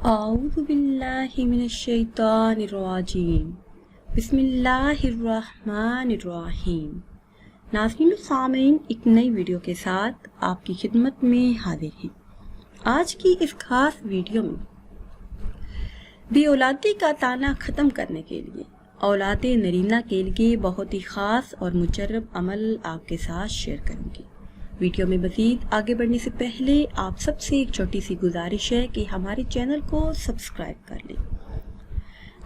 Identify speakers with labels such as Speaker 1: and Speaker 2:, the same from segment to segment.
Speaker 1: اعوذ باللہ من الشیطان الرجیم بسم اللہ الرحمن الرحیم۔ ناظرین و سامعین، ایک نئی ویڈیو کے ساتھ آپ کی خدمت میں حاضر ہیں۔ آج کی اس خاص ویڈیو میں بے اولادی کا طعنہ ختم کرنے کے لیے اولاد نرینہ کے لیے بہت ہی خاص اور مجرب عمل آپ کے ساتھ شیئر کروں گی۔ ویڈیو میں مزید آگے بڑھنے سے پہلے آپ سب سے ایک چھوٹی سی گزارش ہے کہ ہمارے چینل کو سبسکرائب کر لیں۔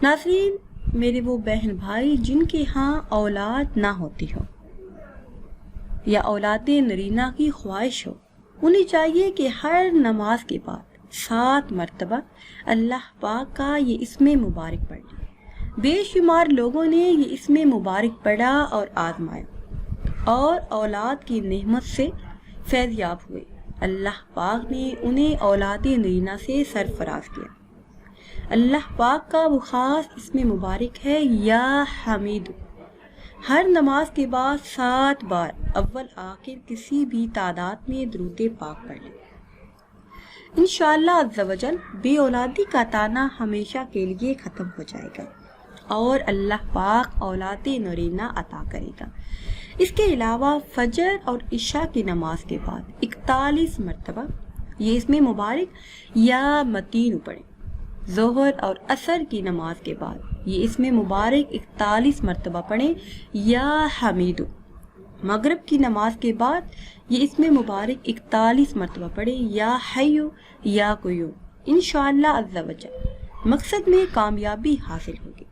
Speaker 1: ناظرین، میرے وہ بہن بھائی جن کے ہاں اولاد نہ ہوتی ہو یا اولاد نرینہ کی خواہش ہو، انہیں چاہیے کہ ہر نماز کے بعد 7 مرتبہ اللہ پاک کا یہ اسم مبارک پڑھ لیں۔ بے شمار لوگوں نے یہ اسم مبارک پڑھا اور آزمایا اور اولاد کی نعمت سے فیض یاب ہوئے۔ اللہ پاک نے انہیں اولاد نرینہ سے سرفراز کیا۔ اللہ پاک کا وہ خاص اسم مبارک ہے یا حمید۔ ہر نماز کے بعد 7 بار اول آخر کسی بھی تعداد میں درود پاک پڑھ لیں۔ انشاءاللہ عز و جل بے اولادی کا طعنہ ہمیشہ کے لیے ختم ہو جائے گا اور اللہ پاک اولاد نرینہ عطا کرے گا۔ اس کے علاوہ فجر اور عشاء کی نماز کے بعد 41 مرتبہ یہ اسم مبارک یا متین پڑھیں۔ ظہر اور عصر کی نماز کے بعد یہ اسم مبارک 41 مرتبہ پڑھیں یا حمید۔ مغرب کی نماز کے بعد یہ اسم مبارک 41 مرتبہ پڑھیں یا حی یا قیوم۔ انشاءاللہ عز و جل مقصد میں کامیابی حاصل ہوگی۔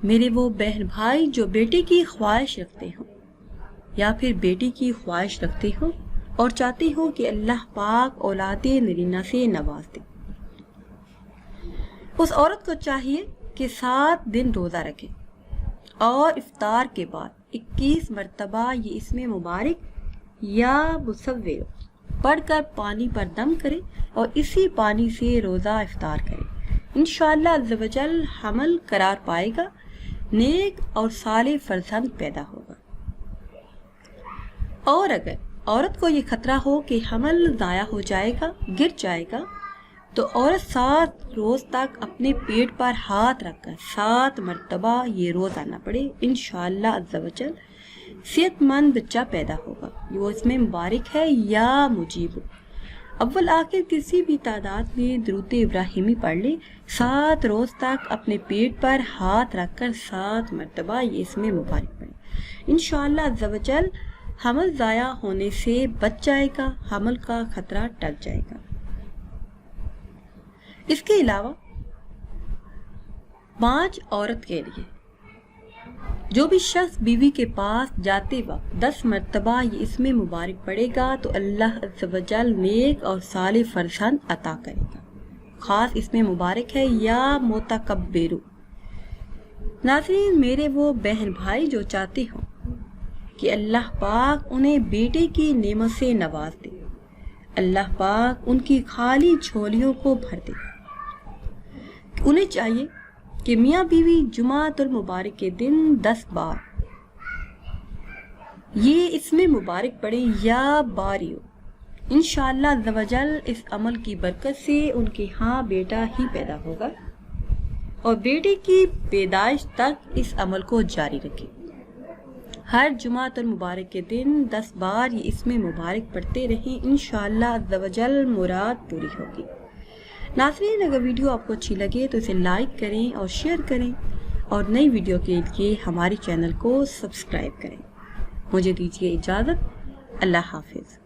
Speaker 1: میرے وہ بہن بھائی جو بیٹے کی خواہش رکھتے ہوں یا پھر بیٹی کی خواہش رکھتے ہوں اور چاہتے ہوں کہ اللہ پاک اولاد نرینہ سے نواز دے، اس عورت کو چاہیے کہ 7 دن روزہ رکھے اور افطار کے بعد 21 مرتبہ یہ اسم مبارک یا مصور پڑھ کر پانی پر دم کرے اور اسی پانی سے روزہ افطار کرے۔ انشاءاللہ عز و جل حمل قرار پائے گا، نیک اور صالح فرزند پیدا ہوگا۔ اور اگر عورت کو یہ خطرہ ہو کہ حمل ضائع ہو جائے گا، گر جائے گا، تو عورت 7 روز تک اپنے پیٹ پر ہاتھ رکھ کر 7 مرتبہ یہ روزہ نہ پڑے۔ انشاءاللہ عز و جل صحت مند بچہ پیدا ہوگا۔ وہ اس میں مبارک ہے یا مجیب۔ اول آخر کسی بھی تعداد میں درود ابراہیمی پڑھ لیں۔ 7 روز تک اپنے پیٹ پر ہاتھ رکھ کر 7 مرتبہ یہ اسم مبارک پڑھیں۔ انشاءاللہ عز و جل حمل ضائع ہونے سے بچ جائے گا، حمل کا خطرہ ٹل جائے گا۔ اس کے علاوہ 5 عورت کے لیے جو بھی شخص بیوی کے پاس جاتے وقت 10 مرتبہ یہ اسم مبارک پڑھے گا تو اللہ عز و جل نیک اور صالح فرزند عطا کرے گا۔ خاص اسم مبارک ہے یا متکبر۔ ناظرین، میرے وہ بہن بھائی جو چاہتے ہوں کہ اللہ پاک انہیں بیٹے کی نعمت سے نواز دے، اللہ پاک ان کی خالی جھولیوں کو بھر دے، انہیں چاہیے کہ میاں بیوی جمعۃ المبارک کے دن 10 بار یہ اسم مبارک پڑھیں یا باریو۔ انشاءاللہ عز و جل اس عمل کی برکت سے ان کے ہاں بیٹا ہی پیدا ہوگا اور بیٹے کی پیدائش تک اس عمل کو جاری رکھیں۔ ہر جمعۃ المبارک کے دن 10 بار یہ اسم مبارک پڑھتے رہیں، انشاءاللہ عز و جل مراد پوری ہوگی۔ ناظرین، اگر ویڈیو آپ کو اچھی لگے تو اسے لائک کریں اور شیئر کریں اور نئی ویڈیو کے لیے ہمارے چینل کو سبسکرائب کریں۔ مجھے دیجیے اجازت، اللہ حافظ۔